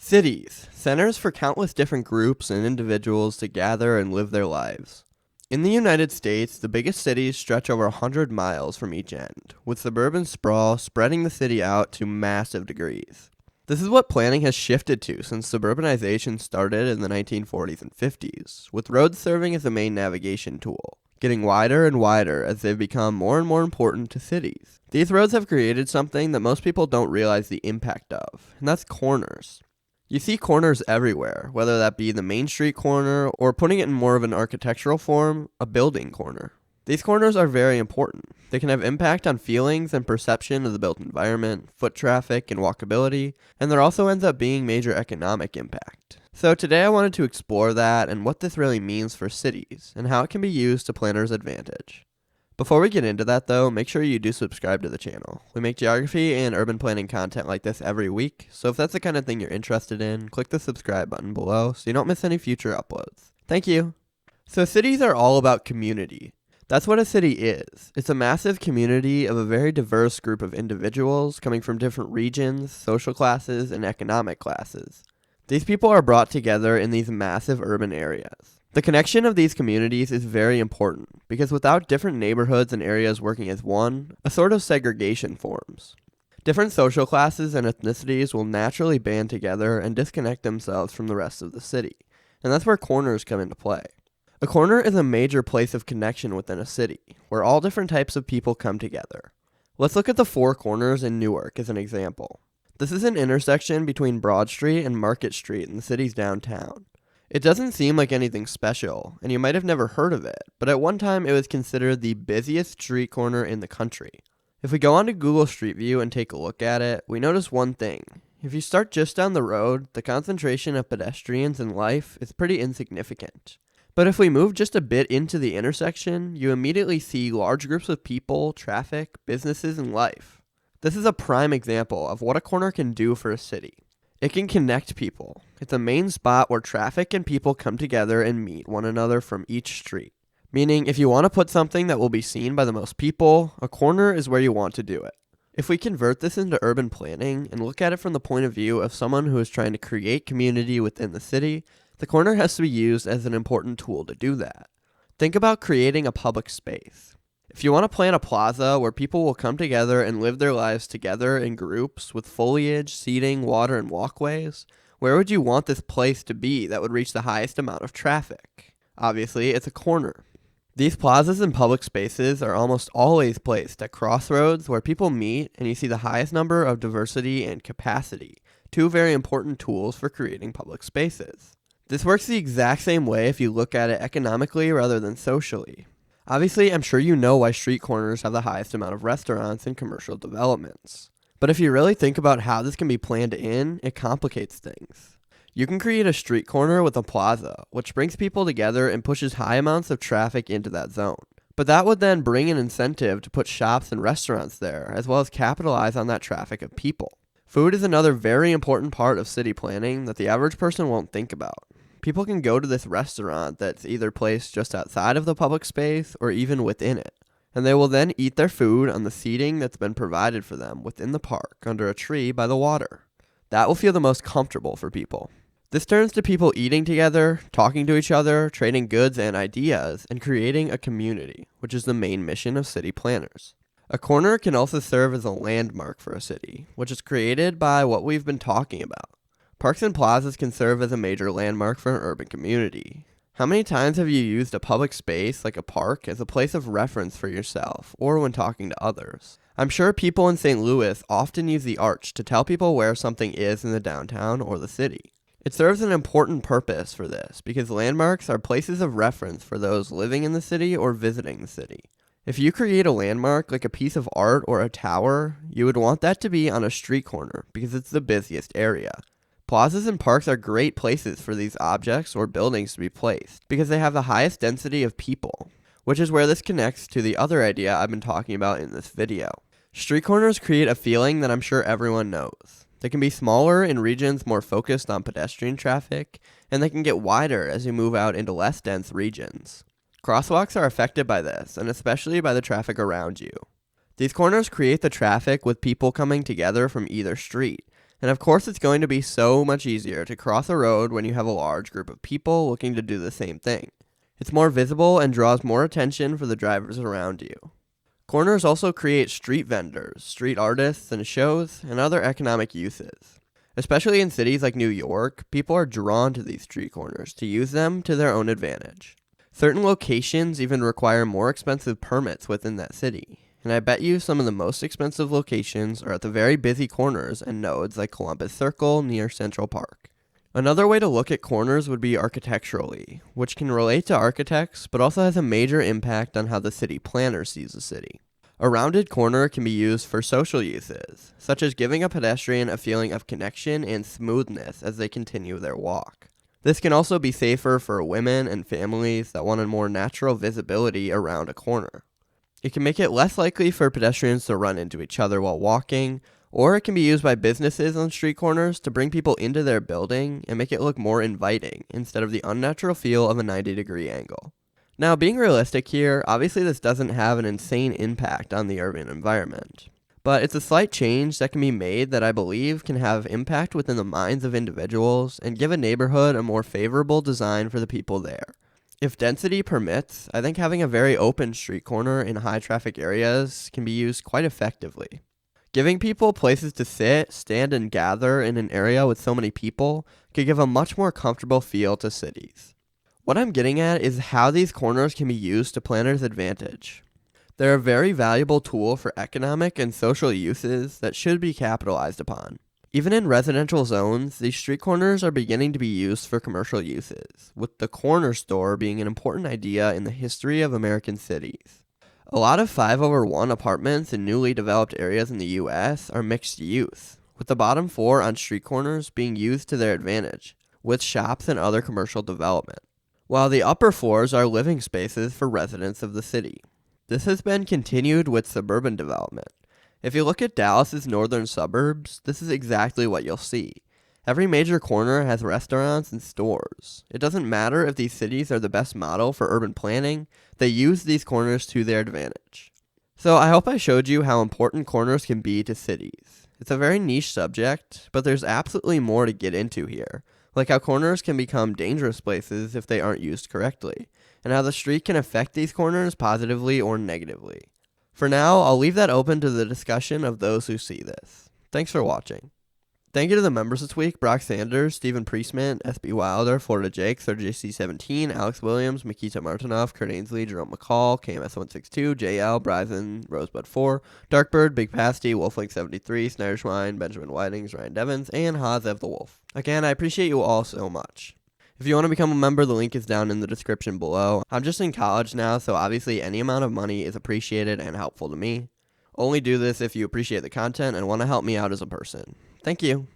Cities, centers for countless different groups and individuals to gather and live their lives. In the United States, the biggest cities stretch over 100 miles from each end, with suburban sprawl spreading the city out to massive degrees. This is what planning has shifted to since suburbanization started in the 1940s and 50s, with roads serving as the main navigation tool, getting wider and wider as they've become more and more important to cities. These roads have created something that most people don't realize the impact of, and that's corners. You see corners everywhere, whether that be the main street corner or, putting it in more of an architectural form, a building corner. These corners are very important. They can have impact on feelings and perception of the built environment, foot traffic, and walkability, and there also ends up being major economic impact. So today I wanted to explore that and what this really means for cities, and how it can be used to planners' advantage. Before we get into that though, make sure you do subscribe to the channel. We make geography and urban planning content like this every week, so if that's the kind of thing you're interested in, click the subscribe button below so you don't miss any future uploads. Thank you! So cities are all about community. That's what a city is. It's a massive community of a very diverse group of individuals coming from different regions, social classes, and economic classes. These people are brought together in these massive urban areas. The connection of these communities is very important because without different neighborhoods and areas working as one, a sort of segregation forms. Different social classes and ethnicities will naturally band together and disconnect themselves from the rest of the city, and that's where corners come into play. A corner is a major place of connection within a city, where all different types of people come together. Let's look at the Four Corners in Newark as an example. This is an intersection between Broad Street and Market Street in the city's downtown. It doesn't seem like anything special, and you might have never heard of it, but at one time it was considered the busiest street corner in the country. If we go onto Google Street View and take a look at it, we notice one thing. If you start just down the road, the concentration of pedestrians and life is pretty insignificant. But if we move just a bit into the intersection, you immediately see large groups of people, traffic, businesses, and life. This is a prime example of what a corner can do for a city. It can connect people. It's a main spot where traffic and people come together and meet one another from each street. Meaning, if you want to put something that will be seen by the most people, a corner is where you want to do it. If we convert this into urban planning and look at it from the point of view of someone who is trying to create community within the city, the corner has to be used as an important tool to do that. Think about creating a public space. If you want to plan a plaza where people will come together and live their lives together in groups with foliage, seating, water, and walkways, where would you want this place to be that would reach the highest amount of traffic? Obviously, it's a corner. These plazas and public spaces are almost always placed at crossroads where people meet and you see the highest number of diversity and capacity, two very important tools for creating public spaces. This works the exact same way if you look at it economically rather than socially. Obviously, I'm sure you know why street corners have the highest amount of restaurants and commercial developments. But if you really think about how this can be planned in, it complicates things. You can create a street corner with a plaza, which brings people together and pushes high amounts of traffic into that zone. But that would then bring an incentive to put shops and restaurants there, as well as capitalize on that traffic of people. Food is another very important part of city planning that the average person won't think about. People can go to this restaurant that's either placed just outside of the public space or even within it, and they will then eat their food on the seating that's been provided for them within the park under a tree by the water. That will feel the most comfortable for people. This turns to people eating together, talking to each other, trading goods and ideas, and creating a community, which is the main mission of city planners. A corner can also serve as a landmark for a city, which is created by what we've been talking about. Parks and plazas can serve as a major landmark for an urban community. How many times have you used a public space like a park as a place of reference for yourself or when talking to others? I'm sure people in St. Louis often use the arch to tell people where something is in the downtown or the city. It serves an important purpose for this because landmarks are places of reference for those living in the city or visiting the city. If you create a landmark like a piece of art or a tower, you would want that to be on a street corner because it's the busiest area. Plazas and parks are great places for these objects or buildings to be placed because they have the highest density of people, which is where this connects to the other idea I've been talking about in this video. Street corners create a feeling that I'm sure everyone knows. They can be smaller in regions more focused on pedestrian traffic, and they can get wider as you move out into less dense regions. Crosswalks are affected by this, and especially by the traffic around you. These corners create the traffic with people coming together from either street, And of course, it's going to be so much easier to cross a road when you have a large group of people looking to do the same thing. It's more visible and draws more attention for the drivers around you. Corners also create street vendors, street artists, and shows, and other economic uses. Especially in cities like New York, people are drawn to these street corners to use them to their own advantage. Certain locations even require more expensive permits within that city, and I bet you some of the most expensive locations are at the very busy corners and nodes like Columbus Circle near Central Park. Another way to look at corners would be architecturally, which can relate to architects but also has a major impact on how the city planner sees the city. A rounded corner can be used for social uses, such as giving a pedestrian a feeling of connection and smoothness as they continue their walk. This can also be safer for women and families that want a more natural visibility around a corner. It can make it less likely for pedestrians to run into each other while walking, or it can be used by businesses on street corners to bring people into their building and make it look more inviting instead of the unnatural feel of a 90-degree angle. Now, being realistic here, obviously this doesn't have an insane impact on the urban environment, but it's a slight change that can be made that I believe can have impact within the minds of individuals and give a neighborhood a more favorable design for the people there. If density permits, I think having a very open street corner in high traffic areas can be used quite effectively. Giving people places to sit, stand, and gather in an area with so many people could give a much more comfortable feel to cities. What I'm getting at is how these corners can be used to planners' advantage. They're a very valuable tool for economic and social uses that should be capitalized upon. Even in residential zones, these street corners are beginning to be used for commercial uses, with the corner store being an important idea in the history of American cities. A lot of 5/1 apartments in newly developed areas in the US are mixed use, with the bottom floor on street corners being used to their advantage, with shops and other commercial development, while the upper floors are living spaces for residents of the city. This has been continued with suburban development. If you look at Dallas's northern suburbs, this is exactly what you'll see. Every major corner has restaurants and stores. It doesn't matter if these cities are the best model for urban planning, they use these corners to their advantage. So I hope I showed you how important corners can be to cities. It's a very niche subject, but there's absolutely more to get into here, like how corners can become dangerous places if they aren't used correctly, and how the street can affect these corners positively or negatively. For now, I'll leave that open to the discussion of those who see this. Thanks for watching. Thank you to the members this week: Brock Sanders, Stephen Priestman, SB Wilder, Florida Jake, JC17, Alex Williams, Makita Martinov, Kurt Ainsley, Jerome McCall, KMS162, JL, Bryson, Rosebud4, Darkbird, Big Pasty, Wolflink73, Snyder Schwein, Benjamin Whitings, Ryan Devins, and Hazev the Wolf. Again, I appreciate you all so much. If you want to become a member, the link is down in the description below. I'm just in college now, so obviously any amount of money is appreciated and helpful to me. Only do this if you appreciate the content and want to help me out as a person. Thank you.